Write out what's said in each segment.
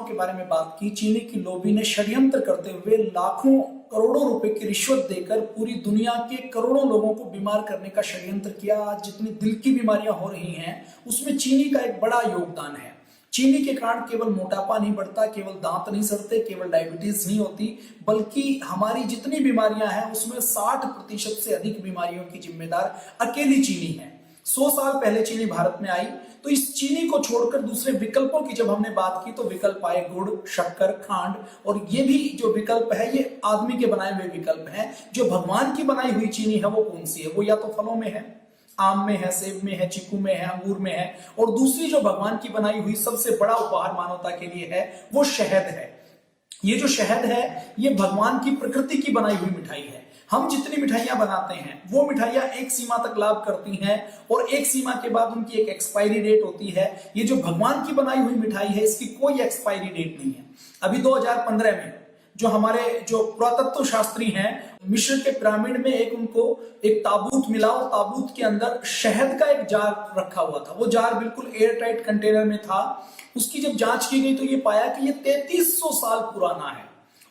के बारे में बात की। चीनी की लॉबी ने षड्यंत्र करते हुए लाखों करोड़ों रुपए की रिश्वत देकर पूरी दुनिया के करोड़ों लोगों को बीमार करने का षड्यंत्र किया। आज जितनी दिल की बीमारियां हो रही हैं उसमें चीनी का एक बड़ा योगदान है। चीनी के कारण केवल मोटापा नहीं बढ़ता, केवल दांत नहीं सड़ते, केवल डायबिटीज नहीं होती, बल्कि हमारी जितनी बीमारियां हैं उसमें 60% से अधिक बीमारियों की जिम्मेदार अकेली चीनी है। 100 साल पहले चीनी भारत में आई तो इस चीनी को छोड़कर दूसरे विकल्पों की जब हमने बात की तो विकल्प आए गुड़, शक्कर, खांड, और ये भी जो विकल्प है ये आदमी के बनाए हुए विकल्प हैं। जो भगवान की बनाई हुई चीनी है वो कौन सी है? वो या तो फलों में है, आम में है, सेब में है, चीकू में है, अंगूर में है, और दूसरी जो भगवान की बनाई हुई सबसे बड़ा उपहार मानवता के लिए है वो शहद है। ये जो शहद है ये भगवान की प्रकृति की बनाई हुई मिठाई है। हम जितनी मिठाइयां बनाते हैं वो मिठाइयां एक सीमा तक लाभ करती हैं और एक सीमा के बाद उनकी एक एक्सपायरी डेट होती है। ये जो भगवान की बनाई हुई मिठाई है इसकी कोई एक्सपायरी डेट नहीं है। अभी 2015 में जो हमारे जो पुरातत्व शास्त्री हैं, मिस्र के पिरामिड में उनको एक ताबूत मिला और ताबूत के अंदर शहद का एक जार रखा हुआ था। वो जार बिल्कुल एयर टाइट कंटेनर में था। उसकी जब जांच की गई तो ये पाया कि ये 3300 साल पुराना है।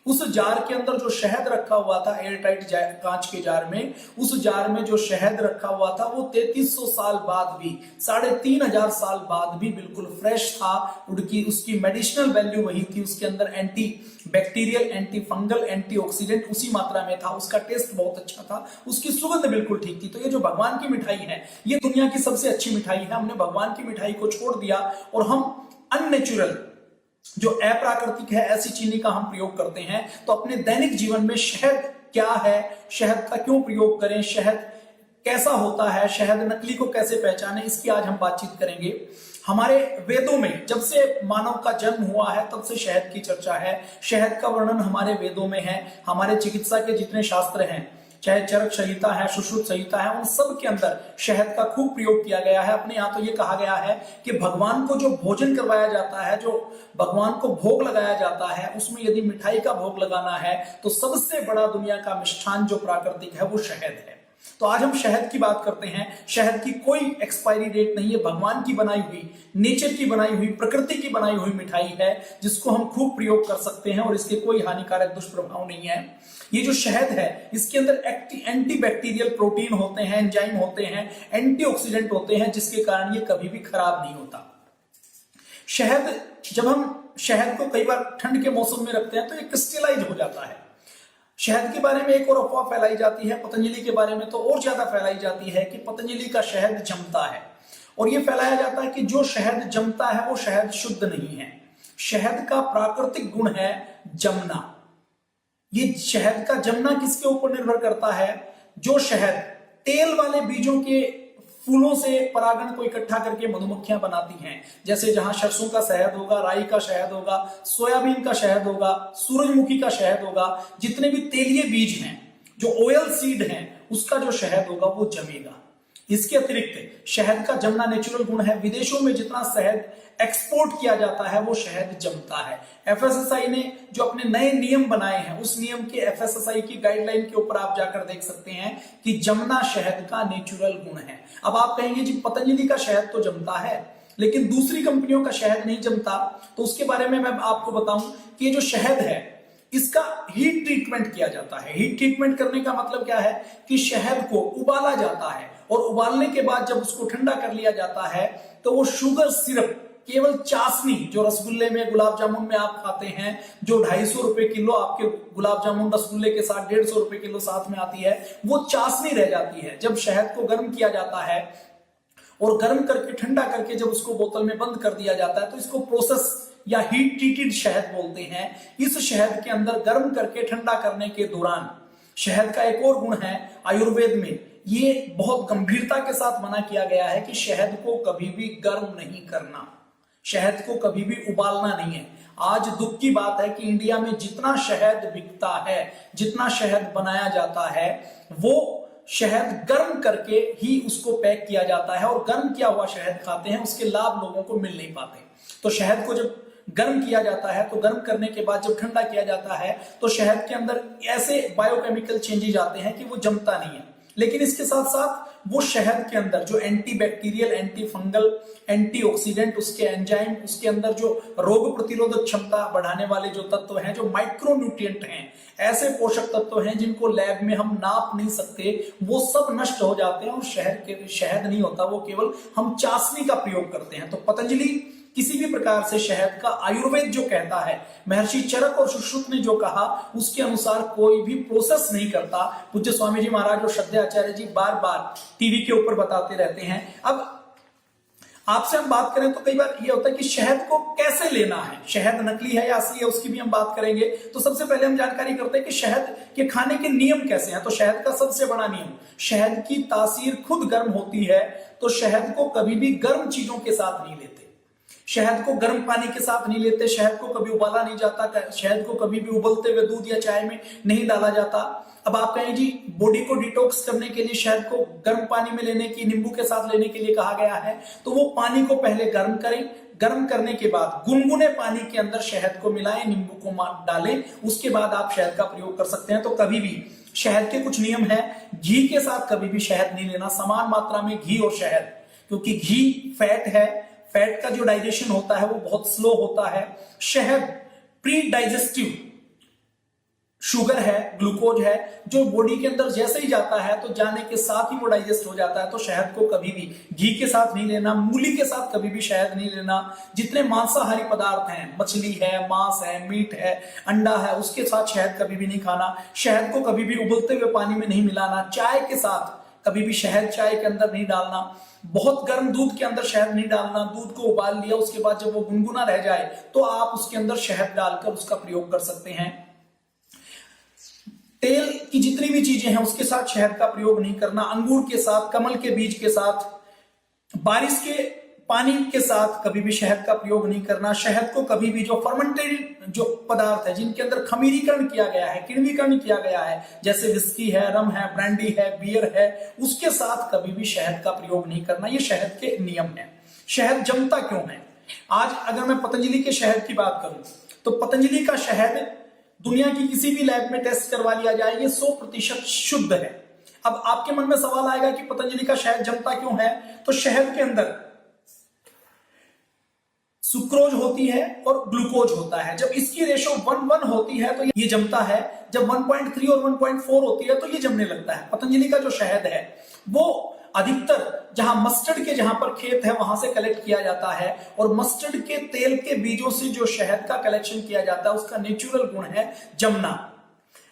उस जार के अंदर जो शहद रखा हुआ था एयर टाइट कांच के जार में, उस जार में जो शहद रखा हुआ था वो 3300 साल बाद भी, 3500 साल बाद भी बिल्कुल फ्रेश था। उसकी मेडिसिनल वैल्यू वही थी। उसके अंदर anti bacterial, anti fungal, antioxidant उसी मात्रा में था। उसका टेस्ट बहुत अच्छा था, उसकी सुगंध बिल्कुल ठीक थी। तो ये जो भगवान की मिठाई है ये दुनिया की सबसे अच्छी मिठाई है। हमने भगवान की मिठाई को छोड़ दिया और हम अननेचुरल जो अप्राकृतिक है ऐसी चीनी का हम प्रयोग करते हैं। तो अपने दैनिक जीवन में शहद क्या है, शहद का क्यों प्रयोग करें, शहद कैसा होता है, शहद नकली को कैसे पहचाने, इसकी आज हम बातचीत करेंगे। हमारे वेदों में जब से मानव का जन्म हुआ है तब से शहद की चर्चा है। शहद का वर्णन हमारे वेदों में है। हमारे चिकित्सा के जितने शास्त्र हैं, चाहे चरक संहिता है, सुश्रुत संहिता है, उन सब के अंदर शहद का खूब प्रयोग किया गया है। अपने यहाँ तो ये कहा गया है कि भगवान को जो भोजन करवाया जाता है, जो भगवान को भोग लगाया जाता है, उसमें यदि मिठाई का भोग लगाना है तो सबसे बड़ा दुनिया का मिष्ठान जो प्राकृतिक है वो शहद है। तो आज हम शहद की बात करते हैं। शहद की कोई एक्सपायरी डेट नहीं है। भगवान की बनाई हुई, नेचर की बनाई हुई, प्रकृति की बनाई हुई मिठाई है जिसको हम खूब प्रयोग कर सकते हैं और इसके कोई हानिकारक दुष्प्रभाव नहीं है। ये जो शहद है इसके अंदर एंटी बैक्टीरियल प्रोटीन होते हैं, एंजाइम होते हैं, एंटीऑक्सीडेंट होते हैं, जिसके कारण ये कभी भी खराब नहीं होता। शहद, जब हम शहद को कई बार ठंड के मौसम में रखते हैं तो ये क्रिस्टलाइज हो जाता है। शहद के बारे में एक और अफवाह फैलाई जाती है, पतंजलि के बारे में तो और ज्यादा फैलाई जाती है कि पतंजलि का शहद जमता है। और ये फैलाया जाता है कि जो शहद जमता है वो शहद शुद्ध नहीं है। शहद का प्राकृतिक गुण है जमना। ये शहद का जमना किसके ऊपर निर्भर करता है? जो शहद तेल वाले बीजों के फूलों से परागण को इकट्ठा करके मधुमक्खियां बनाती हैं, जैसे जहां सरसों का शहद होगा, राई का शहद होगा, सोयाबीन का शहद होगा, सूरजमुखी का शहद होगा, जितने भी तेलीय बीज हैं, जो ऑयल सीड हैं, उसका जो शहद होगा वो जमेगा। इसके अतिरिक्त शहद का जमना नेचुरल गुण है। विदेशों में जितना शहद एक्सपोर्ट किया जाता है वो शहद जमता है। एफएसएसआई ने जो अपने नए नियम बनाए हैं उस नियम के, एफएसएसआई की गाइडलाइन के ऊपर आप जाकर देख सकते हैं कि जमना शहद का नेचुरल गुण है। अब आप कहेंगे जी पतंजलि का शहद तो जमता है लेकिन दूसरी कंपनियों का शहद नहीं जमता, तो उसके बारे में मैं आपको बताऊं कि ये जो शहद है इसका हीट ट्रीटमेंट किया जाता है। हीट ट्रीटमेंट करने का मतलब क्या है कि शहद को उबाला जाता है और उबालने के बाद जब उसको ठंडा कर लिया जाता है तो वो शुगर सिरप, केवल चाशनी, जो रसगुल्ले में, गुलाब जामुन में आप खाते हैं, जो 250 रुपए किलो आपके गुलाब जामुन रसगुल्ले के साथ 150 रुपए किलो साथ में आती है, वो चाशनी रह जाती है। जब शहद को गर्म किया जाता है और गर्म करके ठंडा करके जब उसको बोतल में बंद कर दिया जाता है तो इसको प्रोसेस या हीट ट्रीटेड शहद बोलते हैं। इस शहद के अंदर गर्म करके ठंडा करने के दौरान शहद का एक और गुण है, आयुर्वेद में ये बहुत गंभीरता के साथ मना किया गया है कि शहद को कभी भी गर्म नहीं करना, शहद को कभी भी उबालना नहीं है। आज दुख की बात है कि इंडिया में जितना शहद बिकता है, जितना शहद बनाया जाता है, वो शहद गर्म करके ही उसको पैक किया जाता है और गर्म किया हुआ शहद खाते हैं, उसके लाभ लोगों को मिल नहीं पाते। तो शहद को जब गर्म किया जाता है तो गर्म करने के बाद जब ठंडा किया जाता है तो शहद के अंदर ऐसे बायोकेमिकल चेंजेस आते हैं कि वो जमता नहीं है। लेकिन इसके साथ साथ वो शहद के अंदर जो anti bacterial, anti fungal, antioxidant, उसके एंजाइम, उसके अंदर जो रोग प्रतिरोधक क्षमता बढ़ाने वाले जो तत्व हैं, जो माइक्रोन्यूट्रिएंट हैं, ऐसे पोषक तत्व हैं जिनको लैब में हम नाप नहीं सकते, वो सब नष्ट हो जाते हैं और शहद नहीं होता, वो केवल हम चाशनी का प्रयोग करते हैं। तो पतंजलि किसी भी प्रकार से शहद का, आयुर्वेद जो कहता है, महर्षि चरक और सुश्रुत ने जो कहा उसके अनुसार कोई भी प्रोसेस नहीं करता। पूज्य स्वामी जी महाराज और श्रद्धाचार्य जी बार बार टीवी के ऊपर बताते रहते हैं। अब आपसे हम बात करें तो कई बार ये होता है कि शहद को कैसे लेना है, शहद नकली है या असली है, उसकी भी हम बात करेंगे। तो सबसे पहले हम जानकारी करते हैं कि शहद के खाने के नियम कैसे हैं। तो शहद का सबसे बड़ा नियम, शहद की तासीर खुद गर्म होती है, तो शहद को कभी भी गर्म चीजों के साथ नहीं लेते, शहद को गर्म पानी के साथ नहीं लेते, शहद को कभी उबाला नहीं जाता, शहद को कभी भी उबलते हुए दूध या चाय में नहीं डाला जाता। अब आप कहें जी बॉडी को डिटॉक्स करने के लिए शहद को गर्म पानी में लेने की, नींबू के साथ लेने के लिए कहा गया है, तो वो पानी को पहले गर्म करें, गर्म करने के बाद गुनगुने पानी के अंदर शहद को मिलाएं, नींबू को डालें, उसके बाद आप शहद का प्रयोग कर सकते हैं। तो कभी भी शहद के कुछ नियम है, घी के साथ कभी भी शहद नहीं लेना, समान मात्रा में घी और शहद, क्योंकि घी फैट है, फैट का जो डाइजेशन होता है वो बहुत स्लो होता है। शहद प्री डाइजेस्टिव शुगर है, ग्लूकोज है, जो बॉडी के अंदर जैसे ही जाता है तो जाने के साथ ही वो डाइजेस्ट हो जाता है। तो शहद को कभी भी घी के साथ नहीं लेना, मूली के साथ कभी भी शहद नहीं लेना। जितने मांसाहारी पदार्थ हैं, मछली है, मांस है, मीट है, अंडा है, उसके साथ शहद कभी भी नहीं खाना। शहद को कभी भी उबलते हुए पानी में नहीं मिलाना। चाय के साथ कभी भी शहद चाय के अंदर नहीं डालना। बहुत गर्म दूध के अंदर शहद नहीं डालना। दूध को उबाल लिया, उसके बाद जब वो गुनगुना रह जाए तो आप उसके अंदर शहद डालकर उसका प्रयोग कर सकते हैं। तेल की जितनी भी चीजें हैं उसके साथ शहद का प्रयोग नहीं करना। अंगूर के साथ, कमल के बीज के साथ, बारिश के पानी के साथ कभी भी शहद का प्रयोग नहीं करना। शहद को कभी भी जो फर्मेंटेड जो पदार्थ है, जिनके अंदर खमीरीकरण किया गया है, किण्वीकरण किया गया है, जैसे विस्की है, रम है, ब्रांडी है, बियर है, उसके साथ कभी भी शहद का प्रयोग नहीं करना। ये शहद के नियम है। शहद जमता क्यों है? आज अगर मैं पतंजलि के शहद की बात करूं तो पतंजलि का शहद दुनिया की किसी भी लैब में टेस्ट करवा लिया जाए, ये 100% शुद्ध है। अब आपके मन में सवाल आएगा कि पतंजलि का शहद जमता क्यों है? तो शहद के अंदर सुक्रोज होती है और ग्लूकोज होता है। जब इसकी रेशो 1:1 होती है तो ये जमता है। जब 1.3 और 1.4 होती है तो ये जमने लगता है। पतंजलि का जो शहद है वो अधिकतर जहां मस्टर्ड के जहां पर खेत है वहां से कलेक्ट किया जाता है, और मस्टर्ड के तेल के बीजों से जो शहद का कलेक्शन किया जाता है उसका नेचुरल गुण है जमना।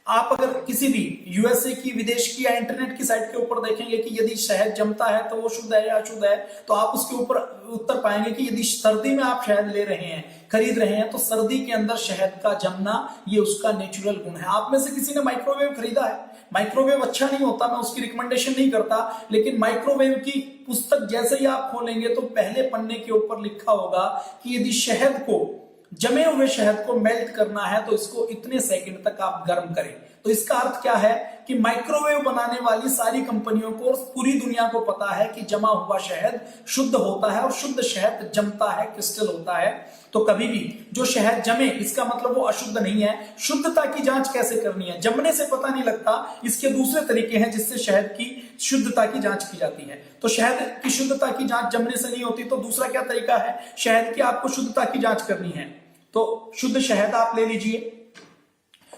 आप अगर किसी भी यूएसए की, विदेश की या इंटरनेट की साइट के ऊपर देखेंगे कि यदि शहद जमता है तो वो शुद्ध है या अशुद्ध है, तो आप उसके ऊपर उत्तर पाएंगे कि यदि सर्दी में आप शहद ले रहे हैं, खरीद रहे हैं, तो सर्दी के अंदर शहद का जमना ये उसका नेचुरल गुण है। आप में से किसी ने माइक्रोवेव खरीदा है? माइक्रोवेव अच्छा नहीं होता, मैं उसकी रिकमेंडेशन नहीं करता, लेकिन माइक्रोवेव की पुस्तक जैसे ही आप खोलेंगे तो पहले पन्ने के ऊपर लिखा होगा कि यदि शहद को, जमे हुए शहद को मेल्ट करना है तो इसको इतने सेकंड तक आप गर्म करें। तो इसका अर्थ क्या है कि माइक्रोवेव बनाने वाली सारी कंपनियों को और पूरी दुनिया को पता है कि जमा हुआ शहद शुद्ध होता है और शुद्ध शहद जमता है, क्रिस्टल होता है। तो कभी भी जो शहद जमे इसका मतलब वो अशुद्ध नहीं है। शुद्धता की जांच कैसे करनी है? जमने से पता नहीं लगता, इसके दूसरे तरीके हैं जिससे शहद की शुद्धता की जांच की जाती है। तो शहद की शुद्धता की जांच जमने से नहीं होती, तो दूसरा क्या तरीका है शहद की आपको शुद्धता की जांच करनी है? तो शुद्ध शहद आप ले लीजिए,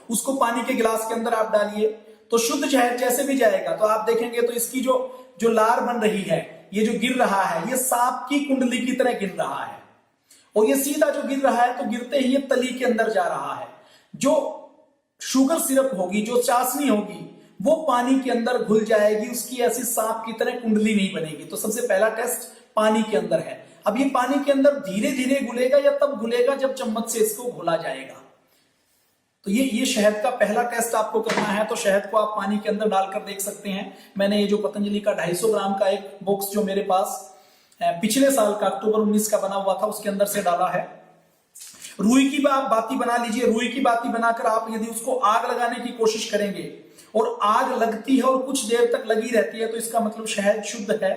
उसको पानी के गिलास के अंदर आप डालिए, तो शुद्ध शहद जैसे भी जाएगा तो आप देखेंगे तो इसकी जो लार बन रही है, ये जो गिर रहा है, ये सांप की कुंडली की तरह गिर रहा है, और ये सीधा जो गिर रहा है तो गिरते ही ये तली के अंदर जा रहा है। जो शुगर सिरप होगी, जो चाशनी होगी, वो पानी के अंदर घुल जाएगी, उसकी ऐसी सांप की तरह कुंडली नहीं बनेगी। तो सबसे पहला टेस्ट पानी के अंदर है। अब ये पानी के अंदर धीरे धीरे घुलेगा या तब घुलेगा जब चम्मच से इसको घोला जाएगा। तो ये शहद का पहला टेस्ट आपको करना है। तो शहद को आप पानी के अंदर डालकर देख सकते हैं। मैंने ये जो पतंजलि का 250 ग्राम का एक बॉक्स जो मेरे पास पिछले साल का अक्टूबर 19 का बना हुआ था उसके अंदर से डाला है। रुई की आप बाती बना लीजिए। रुई की बाती बनाकर आप यदि उसको आग लगाने की कोशिश करेंगे और आग लगती है और कुछ देर तक लगी रहती है तो इसका मतलब शहद शुद्ध है।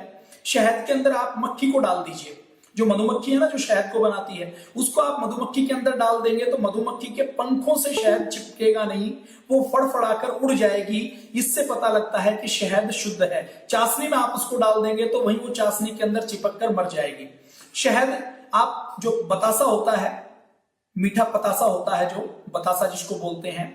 शहद के अंदर आप मक्खी को डाल दीजिए जो मधुमक्खी है ना, जो शहद को बनाती है, उसको आप मधुमक्खी के अंदर डाल देंगे तो मधुमक्खी के पंखों से शहद चिपकेगा नहीं, वो फड़फड़ाकर उड़ जाएगी। इससे पता लगता है कि शहद शुद्ध है। चाशनी में आप उसको डाल देंगे तो वहीं वो चाशनी के अंदर चिपक कर मर जाएगी। शहद, आप जो बतासा होता है, मीठा पतासा होता है, जो बतासा जिसको बोलते हैं,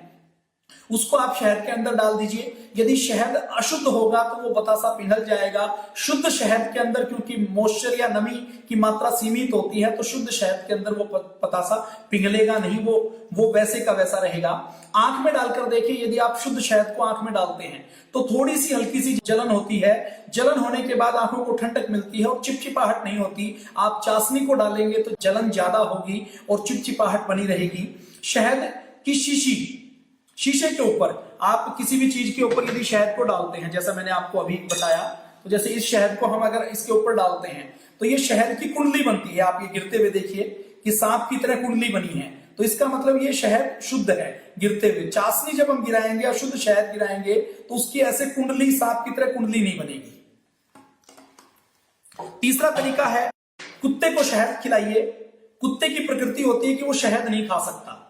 उसको आप शहद के अंदर डाल दीजिए। यदि शहद अशुद्ध होगा तो वो बतासा पिघल जाएगा। शुद्ध शहद के अंदर, क्योंकि मॉइस्चर या नमी की मात्रा सीमित होती है, तो शुद्ध शहद के अंदर वो पतासा पिघलेगा नहीं, वो वैसे का वैसा रहेगा। आंख में डालकर देखिए, यदि आप शुद्ध शहद को आंख में डालते हैं तो थोड़ी सी हल्की सी जलन होती है। जलन होने के बाद आंखों को ठंडक मिलती है और चिपचिपाहट नहीं होती। आप चाशनी को डालेंगे तो जलन ज्यादा होगी और चिपचिपाहट बनी रहेगी। शहद की शीशे के ऊपर, आप किसी भी चीज के ऊपर यदि शहद को डालते हैं, जैसा मैंने आपको अभी बताया, तो जैसे इस शहद को हम अगर इसके ऊपर डालते हैं तो ये शहद की कुंडली बनती है। आप ये गिरते हुए देखिए कि सांप की तरह कुंडली बनी है, तो इसका मतलब ये शहद शुद्ध है गिरते हुए। चाशनी जब हम गिराएंगे या शुद्ध शहद गिराएंगे तो उसकी ऐसे कुंडली, सांप की तरह कुंडली नहीं बनेगी। तीसरा तरीका है, कुत्ते को शहद खिलाइए। कुत्ते की प्रकृति होती है कि वो शहद नहीं खा सकता,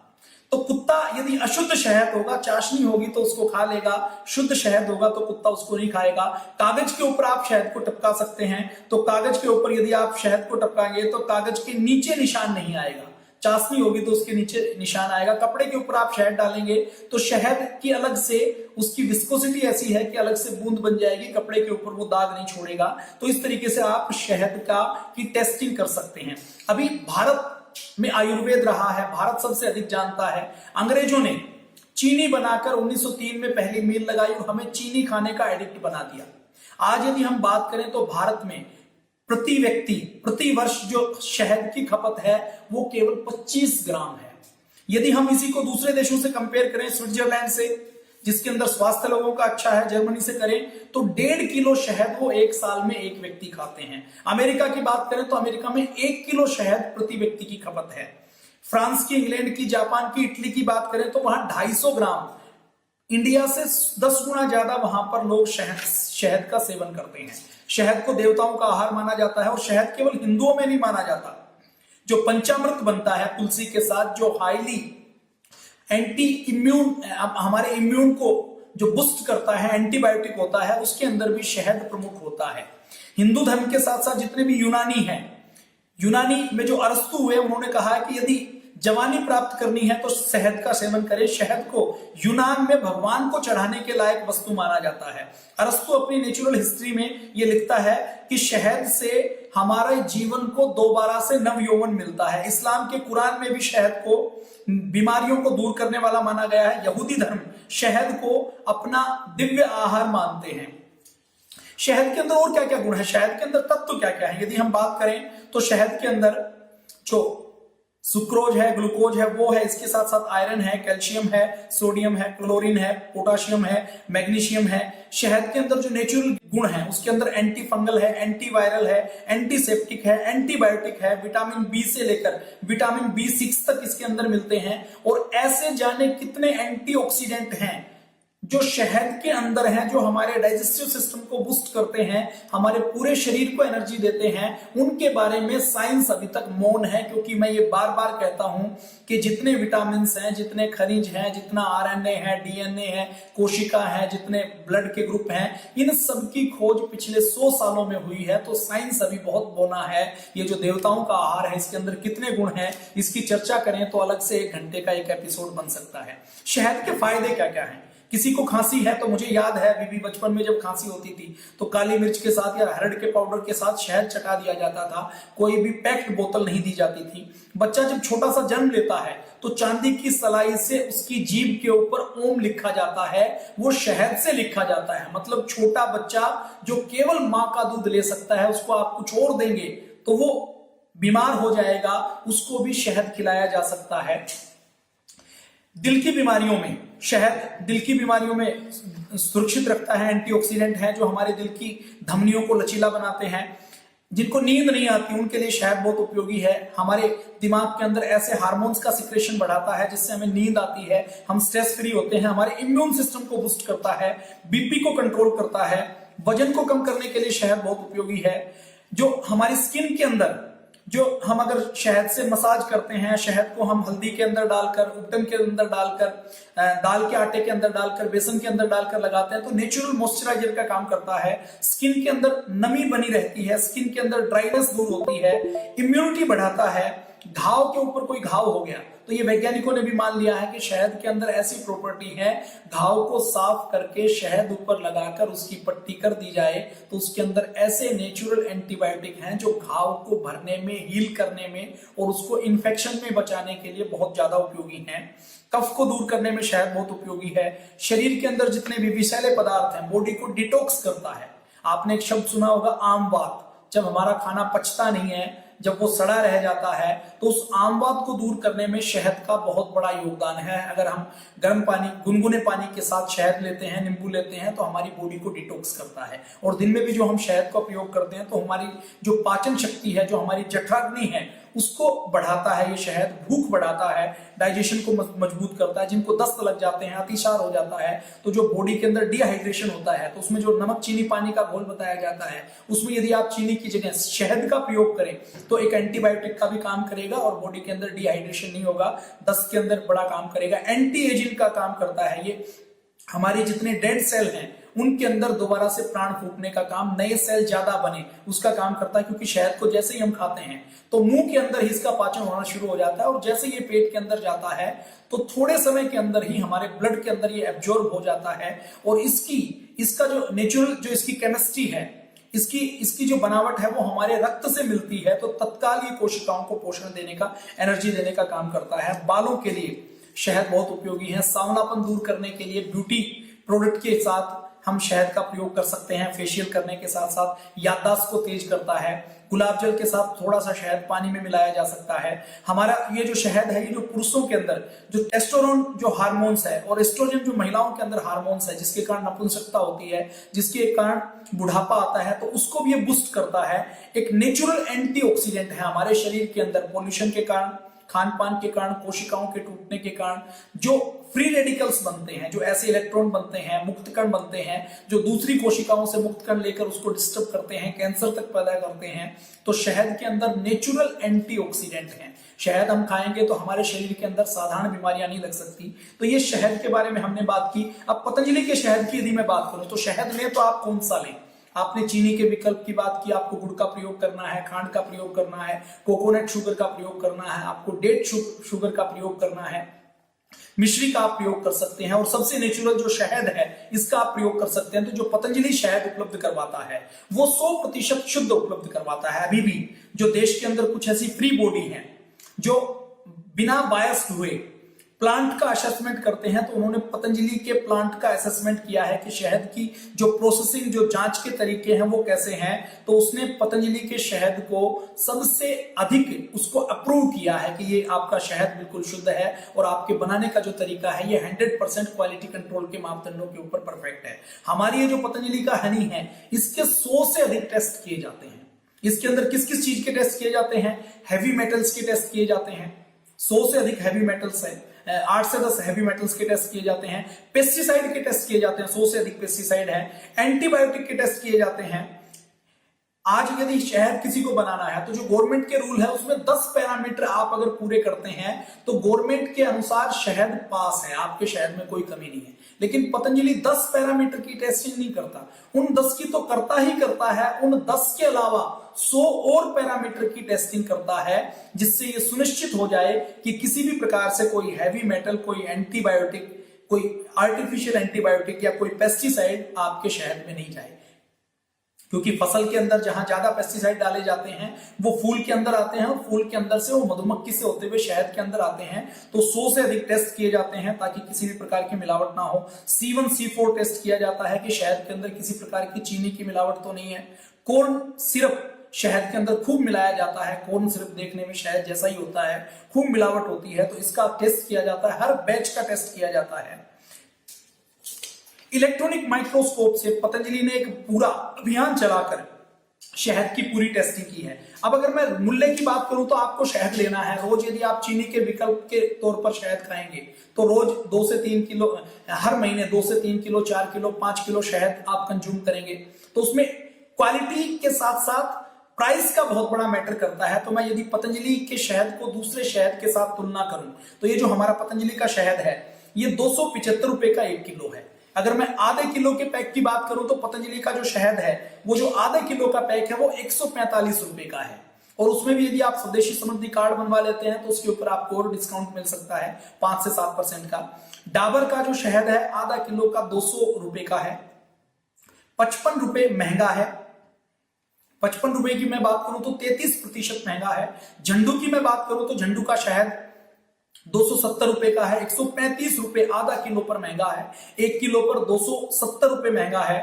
तो कुत्ता यदि अशुद्ध शहद होगा, चाशनी होगी तो उसको खा लेगा, शुद्ध शहद होगा तो कुत्ता उसको नहीं खाएगा। कागज के ऊपर आप शहद को टपका सकते हैं, तो कागज के ऊपर यदि आप शहद को टपकाएंगे तो कागज के नीचे निशान नहीं आएगा। चाशनी होगी तो उसके नीचे निशान आएगा। कपड़े के ऊपर आप शहद डालेंगे तो शहद की अलग से, उसकी विस्कोसिटी ऐसी है कि अलग से बूंद बन जाएगी, कपड़े के ऊपर वो दाग नहीं छोड़ेगा। तो इस तरीके से आप शहद की टेस्टिंग कर सकते हैं। अभी भारत में आयुर्वेद रहा है, भारत सबसे अधिक जानता है। अंग्रेजों ने चीनी बनाकर 1903 में पहली मील लगाई और हमें चीनी खाने का एडिक्ट बना दिया। आज यदि हम बात करें तो भारत में प्रति व्यक्ति प्रति वर्ष जो शहद की खपत है वो केवल 25 ग्राम है। यदि हम इसी को दूसरे देशों से कंपेयर करें, स्विट्जरलैंड से, जिसके अंदर स्वास्थ्य लोगों का अच्छा है, जर्मनी से करें तो 1.5 किलो शहद वो एक साल में एक व्यक्ति खाते हैं। अमेरिका की बात करें तो अमेरिका में 1 किलो शहद प्रति व्यक्ति की खपत है। फ्रांस की, इंग्लैंड की, जापान की, इटली की बात करें तो वहां 250 ग्राम, इंडिया से 10 गुना ज्यादा वहां पर लोग शहद का सेवन करते हैं। शहद को देवताओं का आहार माना जाता है और शहद केवल हिंदुओं में नहीं माना जाता। जो पंचामृत बनता है तुलसी के साथ, जो हाईली एंटी इम्यून, हमारे इम्यून को जो बूस्ट करता है, एंटीबायोटिक होता है, उसके अंदर भी शहद प्रमुख होता है। हिंदू धर्म के साथ साथ जितने भी यूनानी हैं, यूनानी में जो अरस्तु हुए, उन्होंने कहा है कि यदि जवानी प्राप्त करनी है तो शहद का सेवन करें। शहद को यूनान में भगवान को चढ़ाने के लायक वस्तु माना जाता है। अरस्तु अपनी नेचुरल हिस्ट्री में ये लिखता है कि शहद से हमारे जीवन को दोबारा से नव यौवन मिलता है। इस्लाम के कुरान में भी शहद को बीमारियों को दूर करने वाला माना गया है। यहूदी धर्म शहद को अपना दिव्य आहार मानते हैं। शहद के अंदर और क्या क्या गुण है, शहद के अंदर तत्व क्या क्या है, यदि हम बात करें तो शहद के अंदर जो सुक्रोज है, ग्लूकोज है, वो है। इसके साथ साथ आयरन है, कैल्शियम है, सोडियम है, क्लोरीन है, पोटाशियम है, मैग्नीशियम है। शहद के अंदर जो नेचुरल गुण है उसके अंदर एंटी फंगल है, एंटी वायरल है, एंटीसेप्टिक है, एंटीबायोटिक है, विटामिन बी से लेकर विटामिन B6 तक इसके अंदर मिलते हैं। और ऐसे जाने कितने एंटीऑक्सीडेंट हैं जो शहद के अंदर हैं, जो हमारे डाइजेस्टिव सिस्टम को बूस्ट करते हैं, हमारे पूरे शरीर को एनर्जी देते हैं। उनके बारे में साइंस अभी तक मौन है, क्योंकि मैं ये बार बार कहता हूं कि जितने विटामिन हैं, जितने खनिज हैं, जितना RNA है, DNA है, कोशिका है, जितने ब्लड के ग्रुप हैं, इन सब की खोज पिछले 100 सालों में हुई है। तो साइंस अभी बहुत बौना है। ये जो देवताओं का आहार है, इसके अंदर कितने गुण हैं, इसकी चर्चा करें तो अलग से 1 घंटे का एक एपिसोड बन सकता है। शहद के फायदे क्या क्या हैं? किसी को खांसी है तो मुझे याद है बीबी बचपन में जब खांसी होती थी तो काली मिर्च के साथ या हरड़ के पाउडर के साथ शहद चटा दिया जाता था। कोई भी पैक्ड बोतल नहीं दी जाती थी। बच्चा जब छोटा सा जन्म लेता है तो चांदी की सलाई से उसकी जीभ के ऊपर ओम लिखा जाता है, वो शहद से लिखा जाता है। मतलब छोटा बच्चा जो केवल मां का दूध ले सकता है, उसको आप कुछ और देंगे तो वो बीमार हो जाएगा, उसको भी शहद खिलाया जा सकता है। दिल की बीमारियों में शहद दिल की बीमारियों में सुरक्षित रखता है। एंटीऑक्सीडेंट है जो हमारे दिल की धमनियों को लचीला बनाते हैं। जिनको नींद नहीं आती उनके लिए शहद बहुत उपयोगी है। हमारे दिमाग के अंदर ऐसे हार्मोन्स का सिक्रेशन बढ़ाता है जिससे हमें नींद आती है, हम स्ट्रेस फ्री होते हैं। हमारे इम्यून सिस्टम को बूस्ट करता है, बीपी को कंट्रोल करता है, वजन को कम करने के लिए शहद बहुत उपयोगी है। जो हमारी स्किन के अंदर जो हम अगर शहद से मसाज करते हैं, शहद को हम हल्दी के अंदर डालकर, उपटन के अंदर डालकर, दाल के आटे के अंदर डालकर, बेसन के अंदर डालकर लगाते हैं तो नेचुरल मॉइस्चराइजर का काम करता है। स्किन के अंदर नमी बनी रहती है, स्किन के अंदर ड्राइनेस दूर होती है, इम्यूनिटी बढ़ाता है। घाव के ऊपर कोई घाव हो गया तो ये वैज्ञानिकों ने भी मान लिया है कि शहद के अंदर ऐसी प्रॉपर्टी है, घाव को साफ करके शहद ऊपर लगाकर उसकी पट्टी कर दी जाए तो उसके अंदर ऐसे नेचुरल एंटीबायोटिक हैं जो घाव को भरने में, हील करने में और उसको इन्फेक्शन में बचाने के लिए बहुत ज्यादा उपयोगी हैं। कफ को दूर करने में शहद बहुत उपयोगी है। शरीर के अंदर जितने भी विषैले पदार्थ हैं, बॉडी को डिटॉक्स करता है। आपने एक शब्द सुना होगा आमवात, जब हमारा खाना पचता नहीं है, जब वो सड़ा रह जाता है तो उस आमवात को दूर करने में शहद का बहुत बड़ा योगदान है। अगर हम गर्म पानी, गुनगुने पानी के साथ शहद लेते हैं, नींबू लेते हैं तो हमारी बॉडी को डिटॉक्स करता है। और दिन में भी जो हम शहद का उपयोग करते हैं तो हमारी जो पाचन शक्ति है, जो हमारी जठराग्नि है, उसको बढ़ाता है ये शहद। भूख बढ़ाता है, डाइजेशन को मजबूत करता है। जिनको दस्त लग जाते हैं, अतिसार हो जाता है, तो जो बॉडी के अंदर डिहाइड्रेशन होता है तो उसमें जो नमक चीनी पानी का घोल बताया जाता है, उसमें यदि आप चीनी की जगह शहद का प्रयोग करें तो एक एंटीबायोटिक का भी काम करेगा और बॉडी के अंदर डिहाइड्रेशन नहीं होगा, दस्त के अंदर बड़ा काम करेगा। एंटी एजिंग का काम करता है ये। हमारे जितने डेड सेल हैं उनके अंदर दोबारा से प्राण फूंकने का काम, नए सेल ज्यादा बने उसका काम करता है। क्योंकि शहद को जैसे ही हम खाते हैं तो मुंह के अंदर ही इसका पाचन होना शुरू हो जाता है और जैसे ये पेट के अंदर जाता है तो थोड़े समय के अंदर ही हमारे ब्लड के अंदर ये एब्जॉर्ब हो जाता है। और इसका जो नेचुरल, जो इसकी केमिस्ट्री है, इसकी जो बनावट है वो हमारे रक्त से मिलती है, तो तत्काल ये कोशिकाओं को पोषण देने का, एनर्जी देने का काम करता है। बालों के लिए शहद बहुत उपयोगी है। सांवलापन दूर करने के लिए ब्यूटी प्रोडक्ट के साथ हम शहद का प्रयोग कर सकते हैं। फेशियल करने के साथ साथ याददाश्त को तेज करता है। गुलाब जल के साथ थोड़ा सा शहद पानी में मिलाया जा सकता है। हमारा ये जो शहद है, ये जो पुरुषों के अंदर जो टेस्टोस्टेरोन जो हार्मोन्स है और एस्ट्रोजन जो महिलाओं के अंदर हार्मोन्स है, जिसके कारण नपुंसकता होती है, जिसके कारण बुढ़ापा आता है, तो उसको भी ये बूस्ट करता है। एक नेचुरल एंटीऑक्सीडेंट है हमारे शरीर के अंदर। पॉल्यूशन के कारण, खान पान के कारण, कोशिकाओं के टूटने के कारण जो फ्री रेडिकल्स बनते हैं, जो ऐसे इलेक्ट्रॉन बनते हैं, मुक्त कण बनते हैं, जो दूसरी कोशिकाओं से मुक्त कण लेकर उसको डिस्टर्ब करते हैं, कैंसर तक पैदा करते हैं, तो शहद के अंदर नेचुरल एंटीऑक्सीडेंट हैं। शहद हम खाएंगे तो हमारे शरीर के अंदर साधारण बीमारियां नहीं लग सकती। तो ये शहद के बारे में हमने बात की। अब पतंजलि के शहद की यदि मैं बात करूं तो शहद में तो आप कौन सा लें? आपने चीनी के विकल्प की बात की, आपको गुड़ का प्रयोग करना है, खांड का प्रयोग करना है, कोकोनट शुगर का प्रयोग करना है, आपको डेट शुगर का प्रयोग करना है, मिश्री का आप प्रयोग कर सकते हैं, और सबसे नेचुरल जो शहद है इसका आप प्रयोग कर सकते हैं। तो जो पतंजलि शहद उपलब्ध करवाता है वो 100% शुद्ध उपलब्ध करवाता है। अभी भी जो देश के अंदर कुछ ऐसी फ्री बॉडी है जो बिना बायस्ड हुए प्लांट का असेसमेंट करते हैं, तो उन्होंने पतंजलि के प्लांट का असेसमेंट किया है कि शहद की जो प्रोसेसिंग, जो जांच के तरीके हैं वो कैसे हैं। तो उसने पतंजलि के शहद को सबसे अधिक उसको अप्रूव किया है कि ये आपका शहद बिल्कुल शुद्ध है और आपके बनाने का जो तरीका है ये 100% क्वालिटी कंट्रोल के मापदंडों के ऊपर परफेक्ट है। हमारी ये जो पतंजलि का हनी है इसके 100 से अधिक टेस्ट किए जाते हैं। इसके अंदर किस किस चीज के टेस्ट किए जाते हैं? हैवी मेटल्स के टेस्ट किए जाते हैं, 100 से अधिक हैवी मेटल्स है, 8 से 10 हैवी मेटल्स के टेस्ट किए जाते हैं, पेस्टिसाइड के टेस्ट किए जाते हैं, 100 से अधिक पेस्टिसाइड है, एंटीबायोटिक के टेस्ट किए जाते हैं। आज यदि शहद किसी को बनाना है तो जो गवर्नमेंट के रूल है उसमें 10 पैरामीटर आप अगर पूरे करते हैं तो गवर्नमेंट के अनुसार शहद पास है, आपके शहद में कोई कमी नहीं है। लेकिन पतंजलि 10 पैरामीटर की टेस्टिंग नहीं करता, उन 10 की तो करता ही करता है, उन 10 के अलावा 100 और पैरामीटर की टेस्टिंग करता है, जिससे यह सुनिश्चित हो जाए कि किसी भी प्रकार से कोई हैवी मेटल, कोई एंटीबायोटिक, कोई आर्टिफिशियल एंटीबायोटिक या कोई पेस्टिसाइड आपके शहद में नहीं जाए। क्योंकि फसल के अंदर जहां ज्यादा पेस्टिसाइड डाले जाते हैं वो फूल के अंदर आते हैं और फूल के अंदर से वो मधुमक्खी से होते हुए शहद के अंदर आते हैं। तो 100 से अधिक टेस्ट किए जाते हैं ताकि किसी भी प्रकार की मिलावट ना हो। C1 C4 टेस्ट किया जाता है कि शहद के अंदर किसी प्रकार की चीनी की मिलावट तो नहीं है। कॉर्न सिरप शहद के अंदर खूब मिलाया जाता है, कॉर्न सिरप देखने में शहद जैसा ही होता है, खूब मिलावट होती है, तो इसका टेस्ट किया जाता है, हर बैच का टेस्ट किया जाता है। इलेक्ट्रॉनिक माइक्रोस्कोप से पतंजलि ने एक पूरा अभियान चलाकर शहद की पूरी टेस्टिंग की है। अब अगर मैं मूल्य की बात करूं तो आपको शहद लेना है रोज, यदि आप चीनी के विकल्प के तौर पर शहद खाएंगे तो रोज 2 से 3 किलो, हर महीने 2 से 3 किलो, 4 किलो, 5 किलो शहद आप कंज्यूम करेंगे। तो उसमें क्वालिटी के साथ साथ प्राइस का बहुत बड़ा मैटर करता है। तो मैं यदि पतंजलि के शहद को दूसरे शहद के साथ तुलना करूं तो ये जो हमारा पतंजलि का शहद है ये 275 रुपए का 1 किलो है। अगर मैं आधे किलो के पैक की बात करूं तो पतंजलि का जो शहद है वो जो आधे किलो का पैक है वो 145 रुपए का है। और उसमें भी यदि आप स्वदेशी समृद्धि कार्ड बनवा लेते हैं तो उसके ऊपर आपको और डिस्काउंट मिल सकता है 5 से 7% का। डाबर का जो शहद है आधा किलो का 200 रुपए का है, 55 रुपए महंगा है। 55 रुपए की मैं बात करूं तो 33% महंगा है। झंडू की मैं बात करूं तो झंडू का शहद 270 रुपए का है, 135 रुपए आधा किलो पर महंगा है, 1 किलो पर 270 रुपए महंगा है।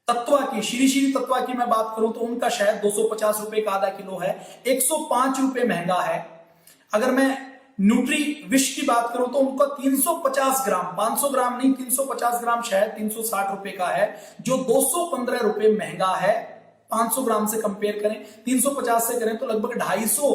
तत्वा की श्री तत्वा की मैं बात करूं तो उनका शहद 250 रुपए का आधा किलो है, 105 रुपए महंगा है। अगर मैं न्यूट्री विश की बात करूं तो उनका 350 ग्राम, 500 ग्राम नहीं, 350 ग्राम शहद 360 रुपए का है, जो 215 रुपए महंगा है। 500 ग्राम से कंपेयर करें, 350 से करें तो लगभग 250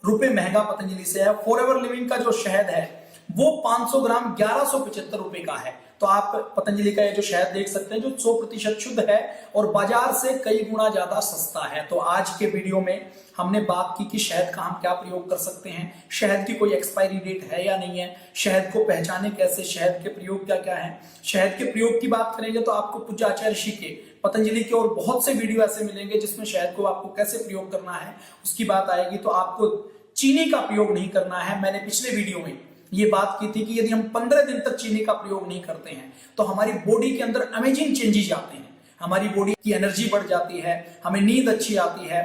रुपए महंगा पतंजलि से है। फॉरएवर लिविंग का जो शहद है वो 500 ग्राम 1175 रुपए का है। तो आप पतंजलि का ये जो शहद देख सकते हैं जो 100% शुद्ध है और बाजार से कई गुना ज्यादा सस्ता है। तो आज के वीडियो में हमने बात की कि शहद का हम क्या प्रयोग कर सकते हैं, शहद की कोई एक्सपायरी डेट है या नहीं है, शहद को पहचाने कैसे, शहद के प्रयोग क्या क्या है। शहद के प्रयोग की बात करेंगे तो आपको पूज्य आचार्य ऋषि के पतंजलि के और बहुत से वीडियो ऐसे मिलेंगे जिसमें शहद को आपको कैसे प्रयोग करना है उसकी बात आएगी। तो आपको चीनी का प्रयोग नहीं करना है। मैंने पिछले वीडियो में ये बात की थी कि यदि हम 15 दिन तक चीनी का प्रयोग नहीं करते हैं तो हमारी बॉडी के अंदर अमेजिंग चेंजेस आते हैं। हमारी बॉडी की एनर्जी बढ़ जाती है, हमें नींद अच्छी आती है,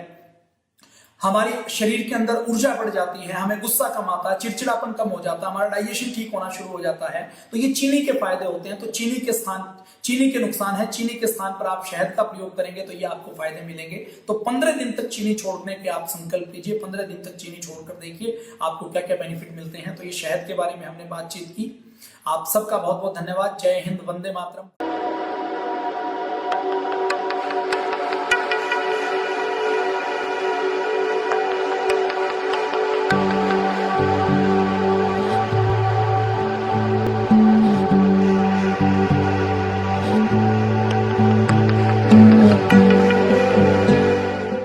हमारे शरीर के अंदर ऊर्जा बढ़ जाती है, हमें गुस्सा कम आता है, चिड़चिड़ापन कम हो जाता है, हमारा डाइजेशन ठीक होना शुरू हो जाता है। तो ये चीनी के फायदे होते हैं। तो चीनी के नुकसान है, चीनी के स्थान पर आप शहद का प्रयोग करेंगे तो ये आपको फायदे मिलेंगे। तो 15 दिन तक चीनी छोड़ने के आप संकल्प कीजिए। 15 दिन तक चीनी छोड़कर देखिए आपको क्या क्या बेनिफिट मिलते हैं। तो ये शहद के बारे में हमने बातचीत की। आप सबका बहुत बहुत धन्यवाद। जय हिंद, वंदे मातरम।